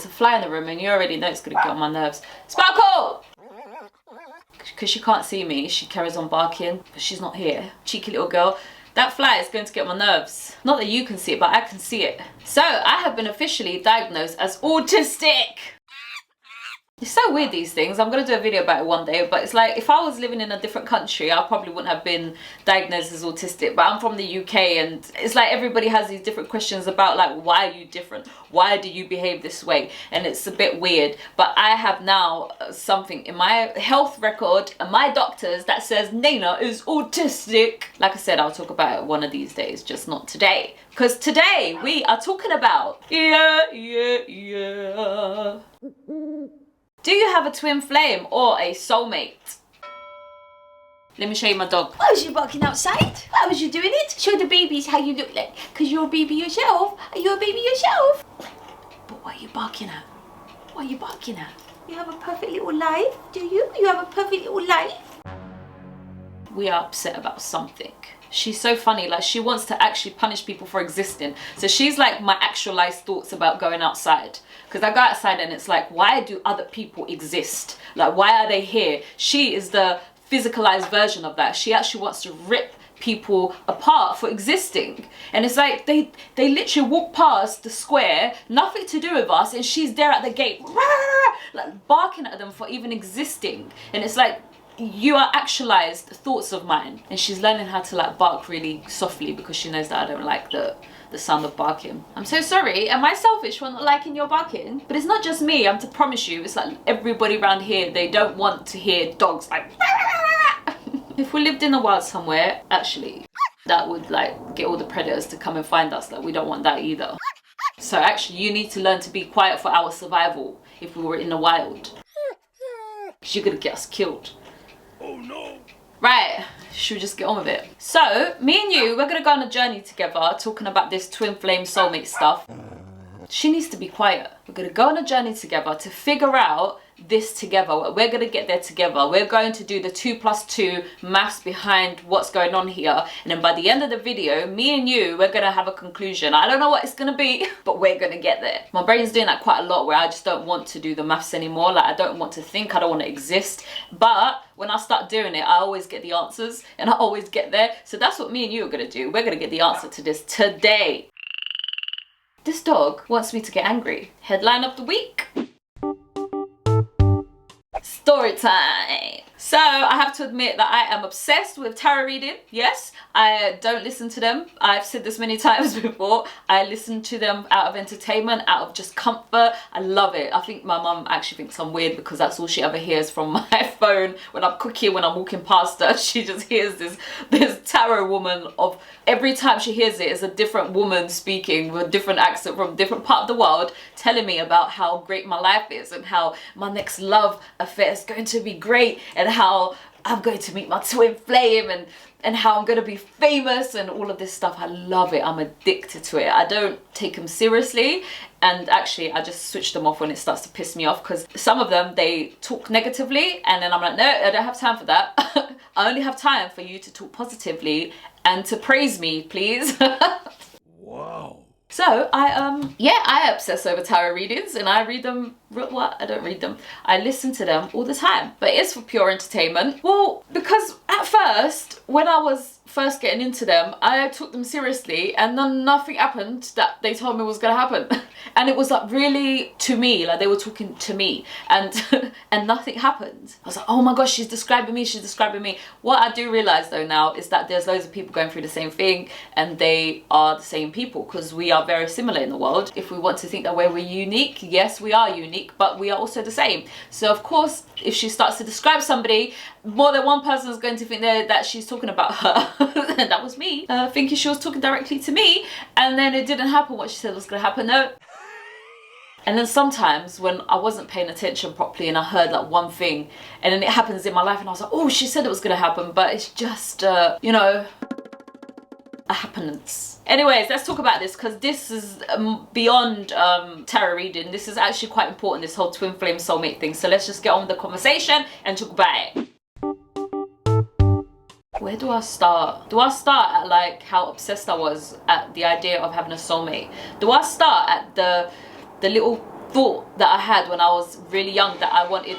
there's a fly in the room and you already know it's gonna get on my nerves. Sparkle! Because she can't see me, she carries on barking, but she's not here. Cheeky little girl. That fly is going to get on my nerves. Not that you can see it, but I can see it. So I have been officially diagnosed as autistic. It's so weird, these things. I'm going to do a video about it one day, but it's like, if I was living in a different country, I probably wouldn't have been diagnosed as autistic. But I'm from the UK, and it's like everybody has these different questions about, like, why are you different? Why do you behave this way? And it's a bit weird. But I have now something in my health record and my doctors that says Nayna is autistic. Like I said, I'll talk about it one of these days, just not today. Because today we are talking about do you have a twin flame or a soulmate? Let me show you my dog. Why was you barking outside? Why was you doing it? Show the babies how you look like. Because you're a baby yourself. Are you a baby yourself? But what are you barking at? What are you barking at? You have a perfect little life, do you? You have a perfect little life? We are upset about something. She's so funny, like she wants to actually punish people for existing. So she's like my actualized thoughts about going outside. Because I go outside and it's like, why do other people exist? Like, why are they here? She is the physicalized version of that. She actually wants to rip people apart for existing. And it's like, they literally walk past the square, nothing to do with us, and she's there at the gate, like barking at them for even existing. And it's like, you are actualized thoughts of mine. And she's learning how to like bark really softly because she knows that I don't like the sound of barking. I'm so sorry. Am I selfish for not liking your barking? But it's not just me, I'm to promise you. It's like everybody around here, they don't want to hear dogs like if we lived in the wild somewhere, actually, that would like get all the predators to come and find us. Like, we don't want that either. So actually, you need to learn to be quiet for our survival if we were in the wild. Because you're gonna get us killed. Oh no. Right, should we just get on with it? So, me and you, we're gonna go on a journey together talking about this twin flame soulmate stuff. She needs to be quiet. We're gonna go on a journey together to figure out this together. We're gonna get there together. We're going to do the 2 + 2 maths behind what's going on here. And then by the end of the video, me and you, we're gonna have a conclusion. I don't know what it's gonna be, but we're gonna get there. My brain's doing that quite a lot where I just don't want to do the maths anymore. Like, I don't want to think, I don't want to exist. But when I start doing it, I always get the answers and I always get there. So that's what me and you are gonna do. We're gonna get the answer to this today. This dog wants me to get angry. Headline of the week. Story time. So I have to admit that I am obsessed with tarot reading. Yes, I don't listen to them. I've said this many times before. I listen to them out of entertainment, out of just comfort. I love it. I think my mum actually thinks I'm weird because that's all she ever hears from my phone when I'm cooking, when I'm walking past her. She just hears this tarot woman of, every time she hears it, is a different woman speaking with a different accent from a different part of the world, telling me about how great my life is and how my next love affair is going to be great and how I'm going to meet my twin flame and how I'm going to be famous and all of this stuff. I love it. I'm addicted to it. I don't take them seriously, and actually I just switch them off when it starts to piss me off, because some of them, they talk negatively and then I'm like, no, I don't have time for that. I only have time for you to talk positively and to praise me, please. Wow. So I obsess over tarot readings and I read them. What? I don't read them. I listen to them all the time, but it's for pure entertainment. Well, because at first, when I was first getting into them, I took them seriously and then nothing happened that they told me was gonna happen. And it was like really to me, like they were talking to me, and and nothing happened. I was like, oh my gosh, she's describing me, she's describing me. What I do realize though now is that there's loads of people going through the same thing and they are the same people, because we are very similar in the world. If we want to think that we're unique, yes, we are unique, but we are also the same. So of course, if she starts to describe somebody, more than one person is going to think that she's talking about her. And that was me, thinking she was talking directly to me, and then it didn't happen what she said was going to happen. No. And then sometimes when I wasn't paying attention properly and I heard like one thing and then it happens in my life and I was like, oh, she said it was going to happen, but it's just, you know, a happenance. Anyways, let's talk about this, because this is beyond tarot reading. This is actually quite important, this whole twin flame soulmate thing. So let's just get on with the conversation and talk about it. Where do I start? Do I start at like how obsessed I was at the idea of having a soulmate? Do I start at the little thought that I had when I was really young that I wanted.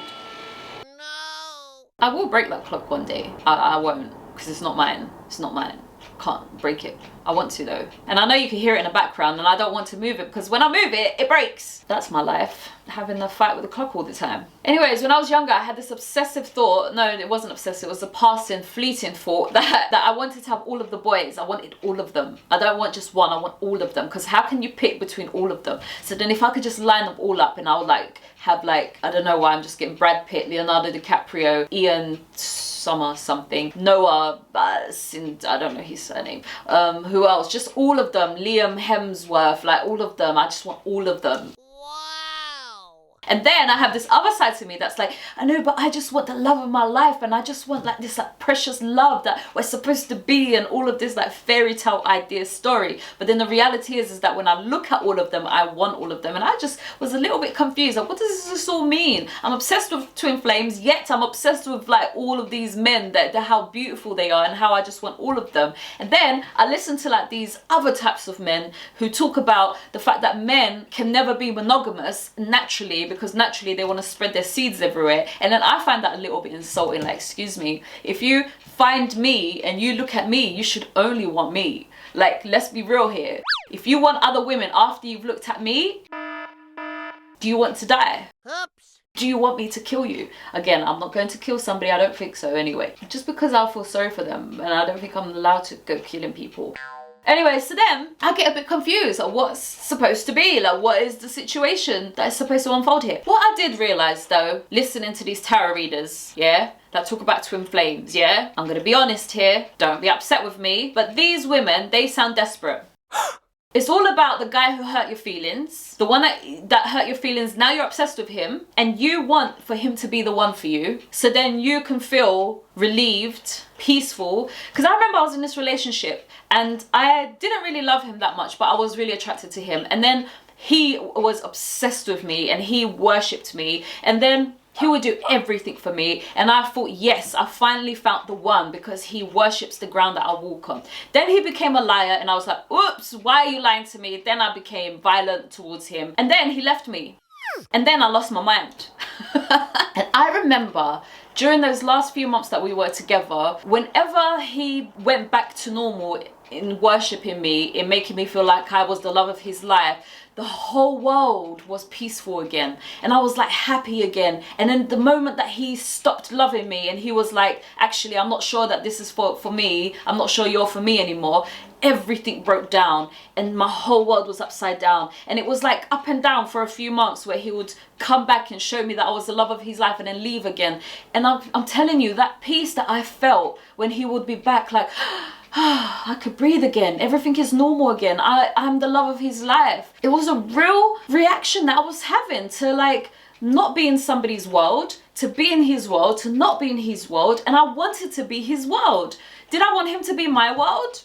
I will break that clock one day. I won't, because it's not mine. It's not mine. Can't break it. I want to though. And I know you can hear it in the background, and I don't want to move it because when I move it, it breaks. That's my life. Having a fight with the clock all the time. Anyways, when I was younger, I had this obsessive thought. No, it wasn't obsessive. It was a passing, fleeting thought that I wanted to have all of the boys. I wanted all of them. I don't want just one. I want all of them. Because how can you pick between all of them? So then if I could just line them all up and I would like have like, I don't know why I'm just getting Brad Pitt, Leonardo DiCaprio, Ian Summer something, Noah, I don't know his surname. Who else? Just all of them. Liam Hemsworth, like all of them. I just want all of them. And then I have this other side to me that's like, I know, but I just want the love of my life, and I just want like this like precious love that we're supposed to be, and all of this like fairy tale idea story. But then the reality is that when I look at all of them, I want all of them. And I just was a little bit confused. Like, what does this all mean? I'm obsessed with twin flames, yet I'm obsessed with like all of these men, that how beautiful they are and how I just want all of them. And then I listen to like these other types of men who talk about the fact that men can never be monogamous naturally, because naturally they want to spread their seeds everywhere. And then I find that a little bit insulting. Like, excuse me, if you find me and you look at me, you should only want me. Like, let's be real here. If you want other women after you've looked at me, do you want to die? Oops. Do you want me to kill you? Again, I'm not going to kill somebody. I don't think so anyway. Just because I feel sorry for them, and I don't think I'm allowed to go killing people. Anyway, so then I get a bit confused on what's supposed to be, like what is the situation that is supposed to unfold here. What I did realise though, listening to these tarot readers, yeah, that talk about twin flames, yeah, I'm gonna be honest here, don't be upset with me, but these women, they sound desperate. It's all about the guy who hurt your feelings, the one that hurt your feelings. Now you're obsessed with him and you want for him to be the one for you, so then you can feel relieved, peaceful. Because I remember I was in this relationship and I didn't really love him that much, but I was really attracted to him. And then he was obsessed with me and he worshipped me, and then he would do everything for me, and I thought, yes, I finally found the one, because he worships the ground that I walk on. Then he became a liar and I was like, oops, why are you lying to me? Then I became violent towards him, and then he left me, and then I lost my mind. And I remember during those last few months that we were together, whenever he went back to normal in worshipping me, in making me feel like I was the love of his life, the whole world was peaceful again, and I was like happy again. And then the moment that he stopped loving me and he was like, actually, I'm not sure that this is for me, I'm not sure you're for me anymore, everything broke down and my whole world was upside down. And it was like up and down for a few months, where he would come back and show me that I was the love of his life and then leave again. And I'm telling you, that peace that I felt when he would be back, like, I could breathe again, everything is normal again, I'm the love of his life. It was a real reaction that I was having to like not be in somebody's world, to be in his world, to not be in his world, and I wanted to be his world. Did I want him to be my world?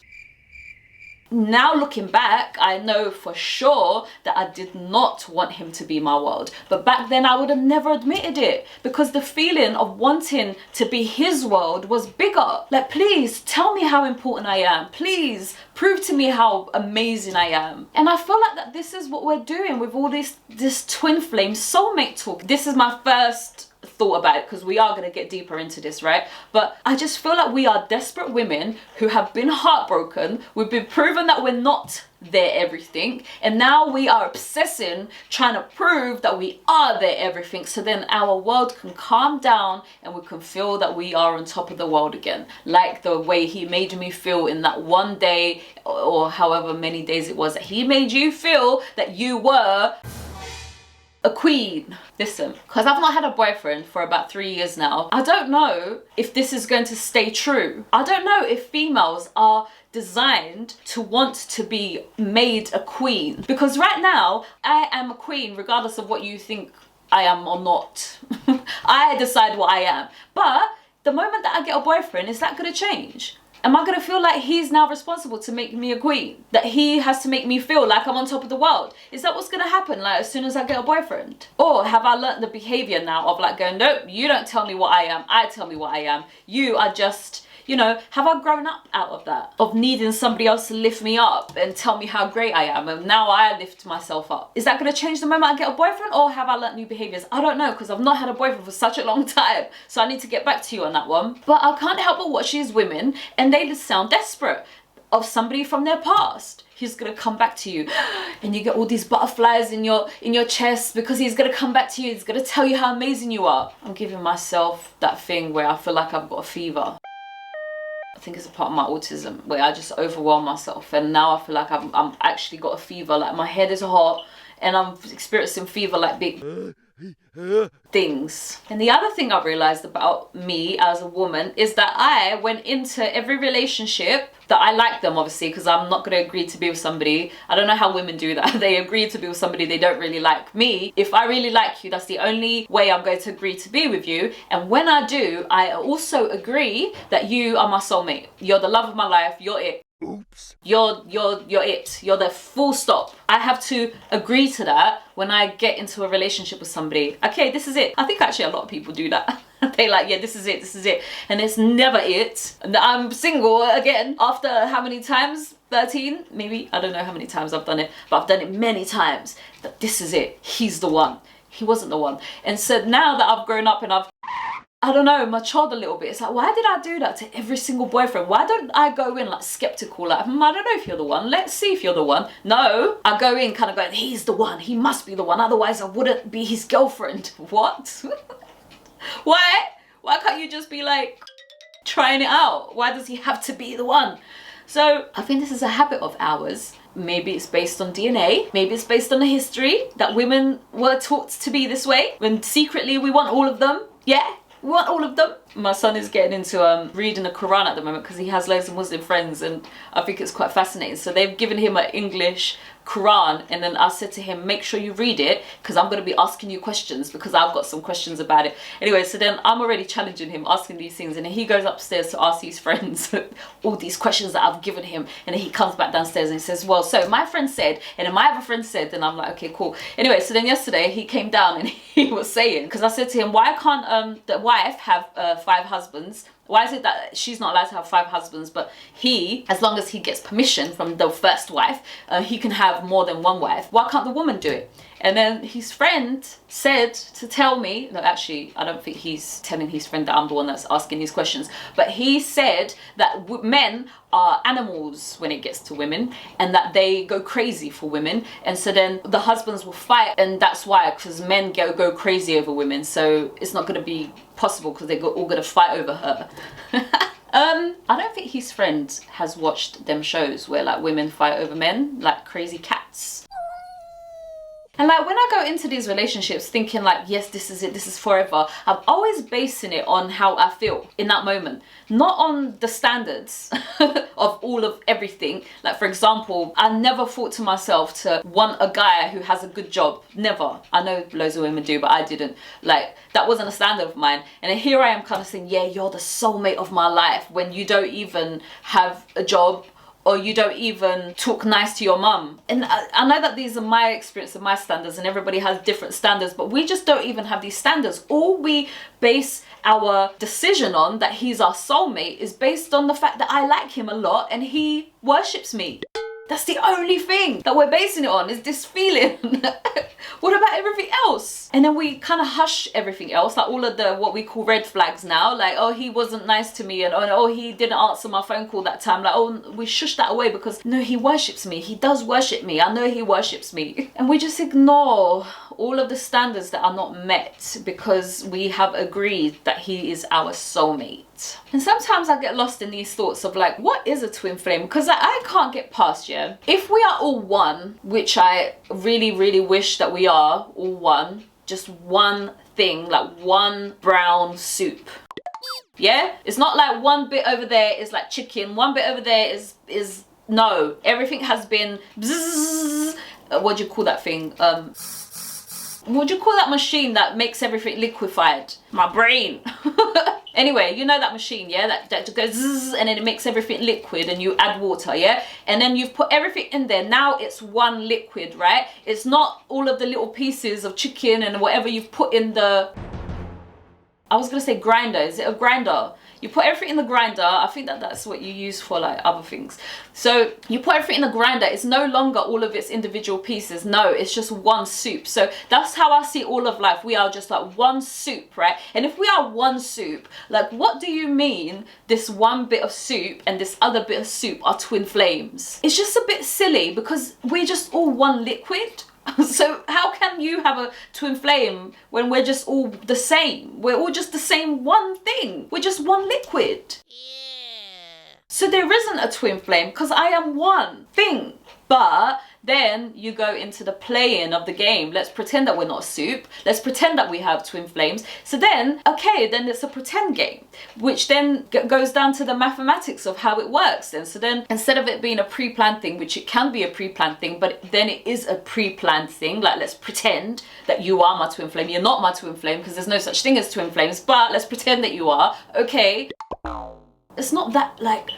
Now looking back, I know for sure that I did not want him to be my world. But back then I would have never admitted it, because the feeling of wanting to be his world was bigger. Like, please tell me how important I am. Please prove to me how amazing I am. And I feel like that this is what we're doing with all this twin flame soulmate talk. This is my first thought about it, because we are going to get deeper into this, right? But I just feel like we are desperate women who have been heartbroken. We've been proven that we're not their everything, and now we are obsessing, trying to prove that we are their everything, so then our world can calm down and we can feel that we are on top of the world again, like the way he made me feel in that one day, or however many days it was that he made you feel that you were a queen. Listen, because I've not had a boyfriend for about 3 years now, I don't know if this is going to stay true. I don't know if females are designed to want to be made a queen, because right now I am a queen regardless of what you think I am or not. I decide what I am. But the moment that I get a boyfriend, is that going to change? Am I going to feel like he's now responsible to make me a queen? That he has to make me feel like I'm on top of the world? Is that what's going to happen, like, as soon as I get a boyfriend? Or have I learnt the behaviour now of like going, nope, you don't tell me what I am, I tell me what I am. You are just you know, have I grown up out of that? Of needing somebody else to lift me up and tell me how great I am, and now I lift myself up. Is that going to change the moment I get a boyfriend, or have I learnt new behaviours? I don't know, because I've not had a boyfriend for such a long time, so I need to get back to you on that one. But I can't help but watch these women and they just sound desperate of somebody from their past. He's gonna come back to you, and you get all these butterflies in your chest because he's gonna come back to you. He's gonna tell you how amazing you are. I'm giving myself that thing where I feel like I've got a fever. I think it's a part of my autism where I just overwhelm myself, and now I feel like I'm actually got a fever. Like my head is hot and I'm experiencing fever, like big things. And the other thing I realized about me as a woman is that I went into every relationship that I like them, obviously, because I'm not going to agree to be with somebody. I don't know how women do that. They agree to be with somebody they don't really like. Me, if I really like you, that's the only way I'm going to agree to be with you. And when I do, I also agree that you are my soulmate. You're the love of my life. You're it. Oops. You're it. You're the full stop. I have to agree to that when I get into a relationship with somebody. Okay, this is it. I think actually a lot of people do that. They like, yeah, this is it. And it's never it. And I'm single again after how many times? 13 maybe? I don't know how many times I've done it, but I've done it many times. That this is it. He's the one. He wasn't the one. And so now that I've grown up and I don't know, matured a little bit. It's like, why did I do that to every single boyfriend? Why don't I go in like skeptical, like, I don't know if you're the one. Let's see if you're the one. No, I go in kind of going, he's the one. He must be the one. Otherwise I wouldn't be his girlfriend. What? Why can't you just be like trying it out? Why does he have to be the one? So I think this is a habit of ours. Maybe it's based on DNA. Maybe it's based on the history that women were taught to be this way. When secretly we want all of them. Yeah. We want all of them. My son is getting into reading the Quran at the moment because he has loads of Muslim friends, and I think it's quite fascinating. So they've given him an English Quran, and then I said to him, make sure you read it because I'm going to be asking you questions because I've got some questions about it. Anyway, so then I'm already challenging him, asking these things, and then he goes upstairs to ask his friends all these questions that I've given him, and then he comes back downstairs and he says, well, so my friend said, and then my other friend said, and I'm like, okay, cool. Anyway, so then yesterday he came down and he was saying, because I said to him, why can't the wife have 5 husbands? Why is it that she's not allowed to have 5 husbands, but he, as long as he gets permission from the first wife, he can have more than 1 wife? Why can't the woman do it? And then his friend said to tell me, no, actually, I don't think he's telling his friend that I'm the one that's asking these questions, but he said that men are animals when it gets to women, and that they go crazy for women, and so then the husbands will fight, and that's why, because men go crazy over women, so it's not going to be possible because they're all going to fight over her. I don't think his friend has watched them shows where like women fight over men, like Crazy Cats. And like when I go into these relationships thinking like, yes, this is it, this is forever, I'm always basing it on how I feel in that moment, not on the standards of all of everything. Like for example, I never thought to myself to want a guy who has a good job. Never. I know loads of women do, but I didn't. Like that wasn't a standard of mine. And then here I am kind of saying, yeah, you're the soulmate of my life when you don't even have a job, or you don't even talk nice to your mum. And I know that these are my experience and my standards, and everybody has different standards, but we just don't even have these standards. All we base our decision on, that he's our soulmate, is based on the fact that I like him a lot and he worships me. That's the only thing that we're basing it on, is this feeling. What about everything else? And then we kind of hush everything else, like all of the what we call red flags now, like, oh, he wasn't nice to me, and oh, he didn't answer my phone call that time. Like, oh, we shush that away because no, he worships me. He does worship me. I know he worships me. And we just ignore all of the standards that are not met because we have agreed that he is our soulmate. And sometimes I get lost in these thoughts of like, what is a twin flame? Because I can't get past, yeah, if we are all one, which I really, really wish that we are all one, just one thing, like one brown soup. Yeah, it's not like one bit over there is like chicken, one bit over there is no, everything has been bzzz, what do you call that thing? What do you call that machine that makes everything liquefied? My brain. Anyway, you know that machine, yeah? That goes zzz, and then it makes everything liquid, and you add water, yeah? And then you've put everything in there. Now it's one liquid, right? It's not all of the little pieces of chicken and whatever you've put in the I was gonna say grinder. Is it a grinder? You put everything in the grinder. I think that that's what you use for like other things. So you put everything in the grinder. It's no longer all of its individual pieces. No, it's just one soup. So that's how I see all of life. We are just like one soup, right? And if we are one soup, like what do you mean this one bit of soup and this other bit of soup are twin flames? It's just a bit silly because we're just all one liquid. So how can you have a twin flame when we're just all the same? We're all just the same one thing. We're just one liquid. Yeah. So there isn't a twin flame because I am one thing. But then you go into the playing of the game. Let's pretend that we're not soup. Let's pretend that we have twin flames. So then, okay, then it's a pretend game, which then goes down to the mathematics of how it works then. So then instead of it being a pre-planned thing, which it can be a pre-planned thing, but then it is a pre-planned thing. Like let's pretend that you are my twin flame. You're not my twin flame because there's no such thing as twin flames, but let's pretend that you are. Okay, it's not that like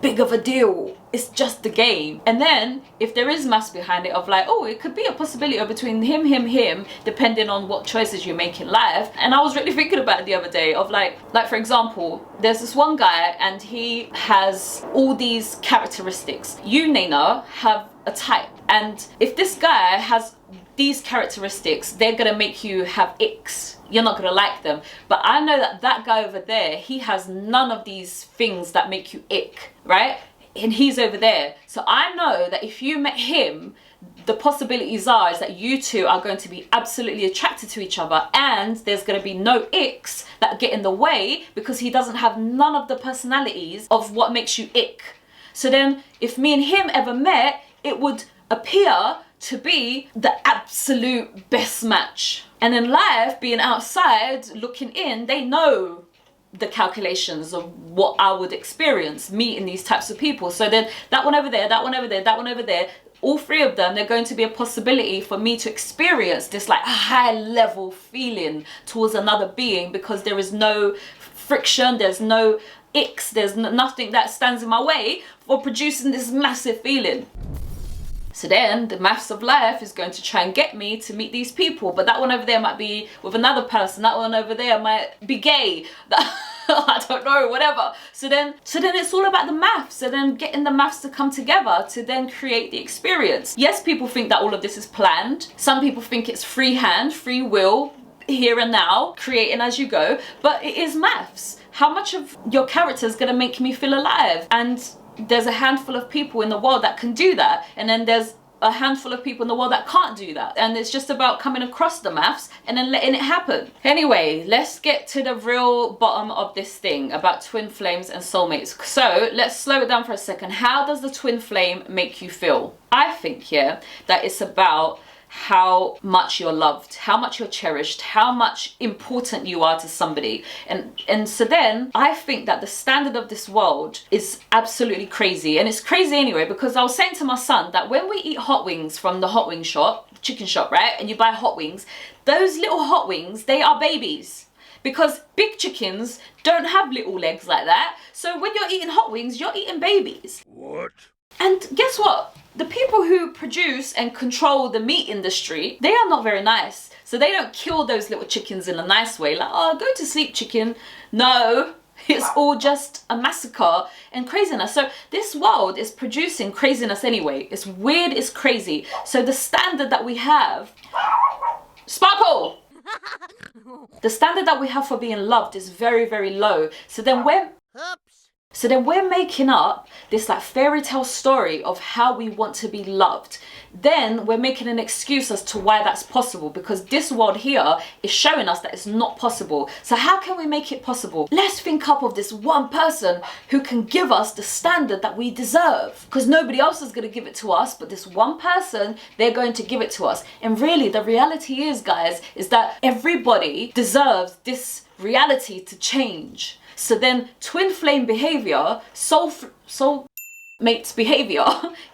big of a deal. It's just the game. And then if there is maths behind it of like, oh, it could be a possibility between him, depending on what choices you make in life. And I was really thinking about it the other day of like for example, there's this one guy and he has all these characteristics. You, Nayna, have a type. And if this guy has these characteristics, they're gonna make you have icks. You're not gonna like them. But I know that that guy over there, he has none of these things that make you ick, right? And he's over there. So I know that if you met him, the possibilities are is that you two are going to be absolutely attracted to each other, and there's going to be no icks that get in the way because he doesn't have none of the personalities of what makes you ick. So then if me and him ever met, it would appear to be the absolute best match. And in life, being outside, looking in, they know the calculations of what I would experience meeting these types of people. So then that one over there, that one over there, that one over there, all three of them, they're going to be a possibility for me to experience this like high level feeling towards another being, because there is no friction, there's no icks, there's nothing that stands in my way for producing this massive feeling. So then the maths of life is going to try and get me to meet these people. But that one over there might be with another person. That one over there might be gay. I don't know, whatever. So then it's all about the maths. So then getting the maths to come together to then create the experience. Yes, people think that all of this is planned. Some people think it's freehand, free will, here and now, creating as you go. But it is maths. How much of your character is going to make me feel alive? And there's a handful of people in the world that can do that, and then there's a handful of people in the world that can't do that, and it's just about coming across the maths and then letting it happen. Anyway, let's get to the real bottom of this thing about twin flames and soulmates. So let's slow it down for a second. How does the twin flame make you feel? I think here that it's about how much you're loved, how much you're cherished, how much important you are to somebody. And so then I think that the standard of this world is absolutely crazy. And it's crazy anyway, because I was saying to my son that when we eat hot wings from the hot wing shop, chicken shop, right? And you buy hot wings, those little hot wings, they are babies. Because big chickens don't have little legs like that. So when you're eating hot wings, you're eating babies. What? And guess what? The people who produce and control the meat industry, they are not very nice. So they don't kill those little chickens in a nice way, like, oh, go to sleep, chicken. No, it's all just a massacre and craziness. So this world is producing craziness anyway. It's weird, it's crazy. So the standard that we have, Sparkle! The standard that we have for being loved is very, very low. So then we're making up this like fairy tale story of how we want to be loved. Then we're making an excuse as to why that's possible, because this world here is showing us that it's not possible. So how can we make it possible? Let's think up of this one person who can give us the standard that we deserve, because nobody else is going to give it to us, but this one person, they're going to give it to us. And really the reality is, guys, is that everybody deserves this reality to change. So then twin flame behavior, soulmate's behavior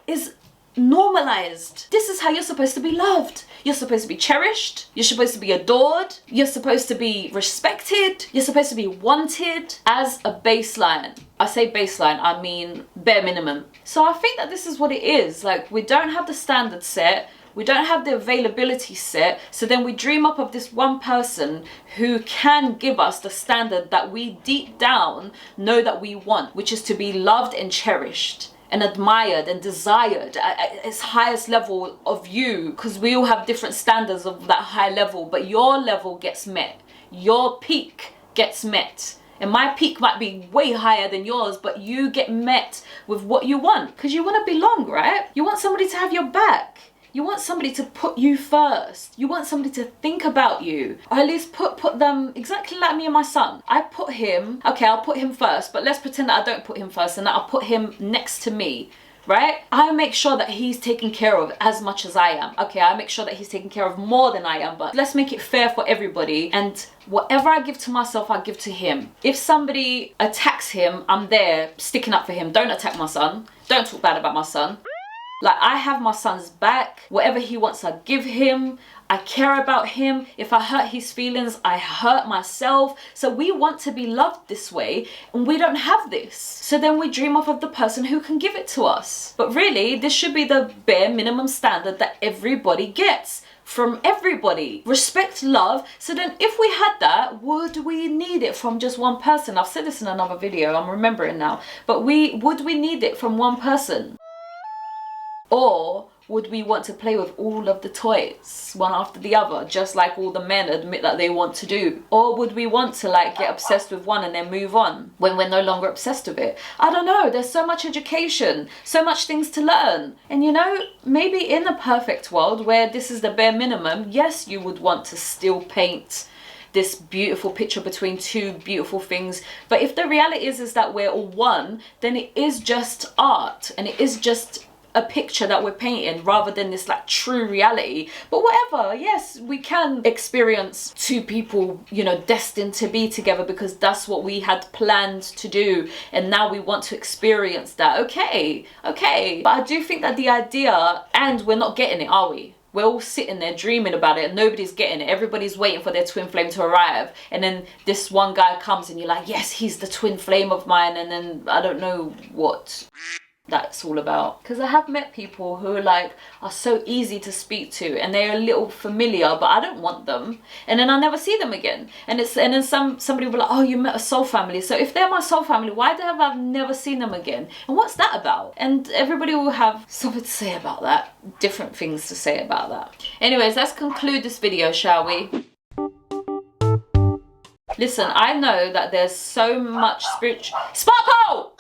is normalized. This is how you're supposed to be loved. You're supposed to be cherished. You're supposed to be adored. You're supposed to be respected. You're supposed to be wanted as a baseline. I say baseline, I mean bare minimum. So I think that this is what it is. Like, we don't have the standard set. We don't have the availability set. So then we dream up of this one person who can give us the standard that we deep down know that we want, which is to be loved and cherished and admired and desired at its highest level of you, because we all have different standards of that high level, but your level gets met, your peak gets met, and my peak might be way higher than yours, but you get met with what you want, because you want to belong, right? You want somebody to have your back. You want somebody to put you first. You want somebody to think about you. Or at least put them exactly like me and my son. I put him, okay, I'll put him first, but let's pretend that I don't put him first and that I'll put him next to me, right? I make sure that he's taken care of as much as I am. Okay, I make sure that he's taken care of more than I am, but let's make it fair for everybody. And whatever I give to myself, I give to him. If somebody attacks him, I'm there sticking up for him. Don't attack my son. Don't talk bad about my son. Like, I have my son's back. Whatever he wants, I give him. I care about him. If I hurt his feelings, I hurt myself. So we want to be loved this way, and we don't have this. So then we dream off of the person who can give it to us. But really, this should be the bare minimum standard that everybody gets from everybody. Respect, love. So then if we had that, would we need it from just one person? I've said this in another video, I'm remembering now. But would we need it from one person? Or would we want to play with all of the toys one after the other, just like all the men admit that they want to do? Or would we want to like get obsessed with one and then move on when we're no longer obsessed with it? I don't know. There's so much education, so much things to learn. And you know, maybe in a perfect world where this is the bare minimum, yes, you would want to still paint this beautiful picture between two beautiful things. But if the reality is that we're all one, then it is just art, and it is just a picture that we're painting rather than this like true reality. But whatever, yes, we can experience two people, you know, destined to be together because that's what we had planned to do, and now we want to experience that. Okay, but I do think that the idea, and we're not getting it, are we? We're all sitting there dreaming about it and nobody's getting it. Everybody's waiting for their twin flame to arrive, and then this one guy comes and you're like, yes, he's the twin flame of mine, and then I don't know what that's all about. Because I have met people who are so easy to speak to, and they're a little familiar, but I don't want them, and then I never see them again. And then somebody will be like, oh, you met a soul family. So if they're my soul family, why have I never seen them again? And what's that about? And everybody will have something to say about that, different things to say about that. Anyways, let's conclude this video, shall we? Listen, I know that there's so much Sparkle!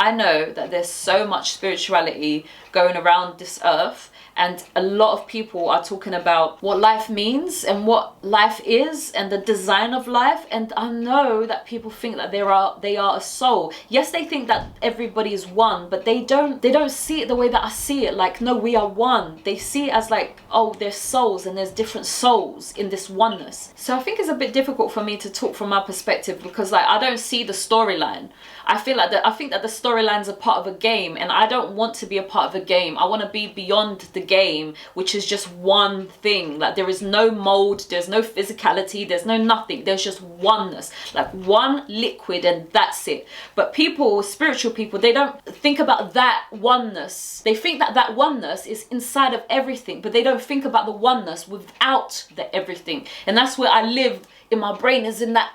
I know that there's so much spirituality going around this earth, and a lot of people are talking about what life means and what life is and the design of life. And I know that people think that they are a soul. Yes, they think that everybody is one, but they don't see it the way that I see it. Like, no, we are one. They see it as like, oh, there's souls and there's different souls in this oneness. So I think it's a bit difficult for me to talk from my perspective, because like, I don't see the storyline. I think that the storylines are part of a game, and I don't want to be a part of a game. I want to be beyond the game, which is just one thing. Like, there is no mold, there's no physicality, there's no nothing. There's just oneness, like one liquid, and that's it. But people, spiritual people, they don't think about that oneness. They think that that oneness is inside of everything, but they don't think about the oneness without the everything. And that's where I live in my brain, is in that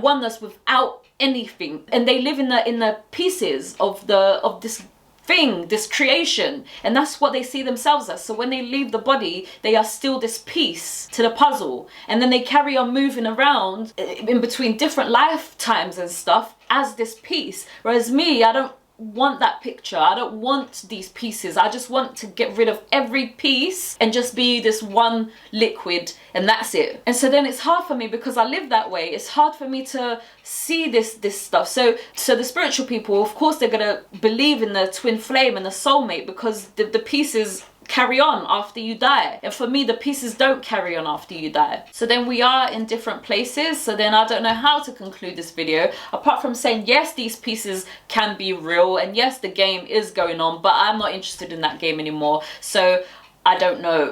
oneness without anything. And they live in the pieces of this thing, this creation, and that's what they see themselves as. So when they leave the body, they are still this piece to the puzzle, and then they carry on moving around in between different lifetimes and stuff as this piece. Whereas me, I don't want that picture. I don't want these pieces. I just want to get rid of every piece and just be this one liquid, and that's it. And so then it's hard for me, because I live that way. It's hard for me to see this stuff. So the spiritual people, of course, they're gonna believe in the twin flame and the soulmate, because the pieces carry on after you die. And for me, the pieces don't carry on after you die. So then we are in different places. So then I don't know how to conclude this video, apart from saying, yes, these pieces can be real, and yes, the game is going on, but I'm not interested in that game anymore. So I don't know.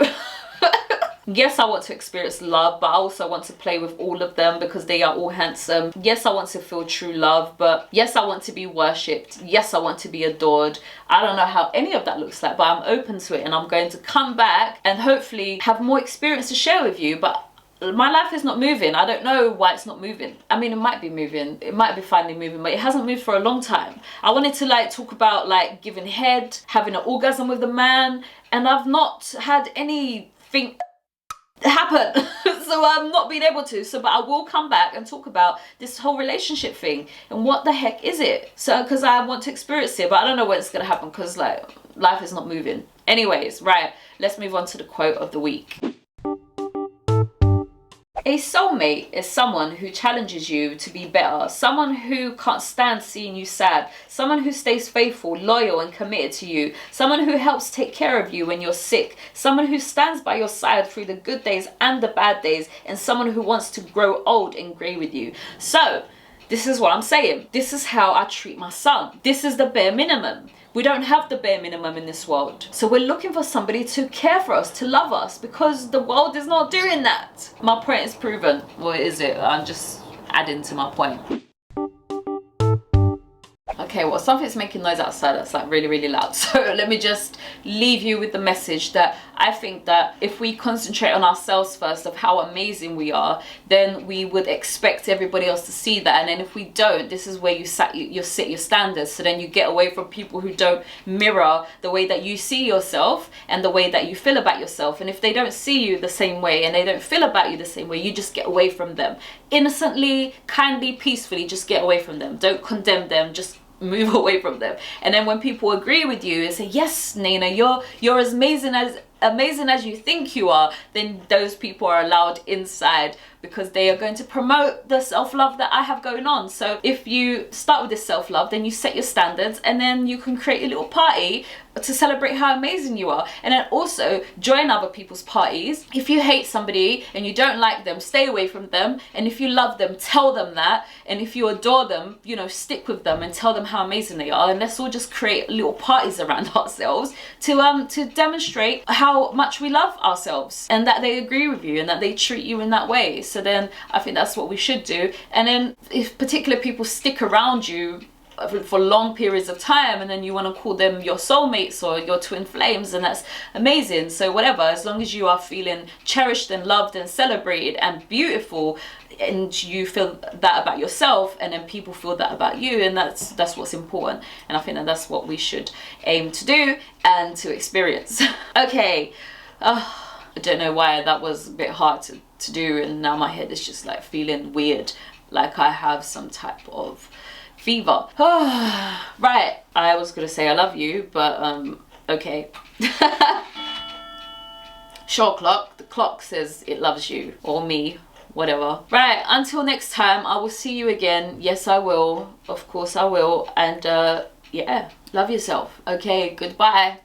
Yes, I want to experience love, but I also want to play with all of them because they are all handsome. Yes, I want to feel true love, but yes, I want to be worshipped. Yes, I want to be adored. I don't know how any of that looks like, but I'm open to it, and I'm going to come back and hopefully have more experience to share with you. But my life is not moving. I don't know why it's not moving. I mean, it might be moving. It might be finally moving, but it hasn't moved for a long time. I wanted to like talk about like giving head, having an orgasm with a man, and I've not had anything happen. So I'm not being able to. So, but I will come back and talk about this whole relationship thing and what the heck is it? So, because I want to experience it, but I don't know when it's going to happen because like life is not moving. Anyways, right, let's move on to the quote of the week. A soulmate is someone who challenges you to be better, someone who can't stand seeing you sad, someone who stays faithful, loyal and committed to you, someone who helps take care of you when you're sick, someone who stands by your side through the good days and the bad days, and someone who wants to grow old and grey with you. So, this is what I'm saying. This is how I treat my son. This is the bare minimum. We don't have the bare minimum in this world. So we're looking for somebody to care for us, to love us, because the world is not doing that. My point is proven. Or is it? I'm just adding to my point. Okay, well, something's making noise outside that's like really, really loud. So let me just leave you with the message that I think that if we concentrate on ourselves first of how amazing we are, then we would expect everybody else to see that. And then if we don't, this is where you set your standards. So then you get away from people who don't mirror the way that you see yourself and the way that you feel about yourself. And if they don't see you the same way and they don't feel about you the same way, you just get away from them. Innocently, kindly, peacefully, just get away from them. Don't condemn them, just move away from them. And then when people agree with you and say, yes, Nayna, you're as amazing as you think you are, then those people are allowed inside because they are going to promote the self-love that I have going on. So if you start with this self-love, then you set your standards, and then you can create a little party to celebrate how amazing you are. And then also join other people's parties. If you hate somebody and you don't like them, stay away from them. And if you love them, tell them that. And if you adore them, you know, stick with them and tell them how amazing they are. And let's all just create little parties around ourselves to demonstrate how much we love ourselves and that they agree with you and that they treat you in that way. So then I think that's what we should do. And then if particular people stick around you for long periods of time, and then you want to call them your soulmates or your twin flames, and that's amazing. So whatever, as long as you are feeling cherished and loved and celebrated and beautiful, and you feel that about yourself, and then people feel that about you, and that's what's important. And I think that that's what we should aim to do and to experience. Okay, I don't know why that was a bit hard to do, and now my head is just like feeling weird, like I have some type of fever. Right, I was gonna say I love you, but okay. Short clock, the clock says it loves you, or me, whatever. Right, until next time, I will see you again. Yes, I will, of course I will. And yeah, love yourself. Okay, goodbye.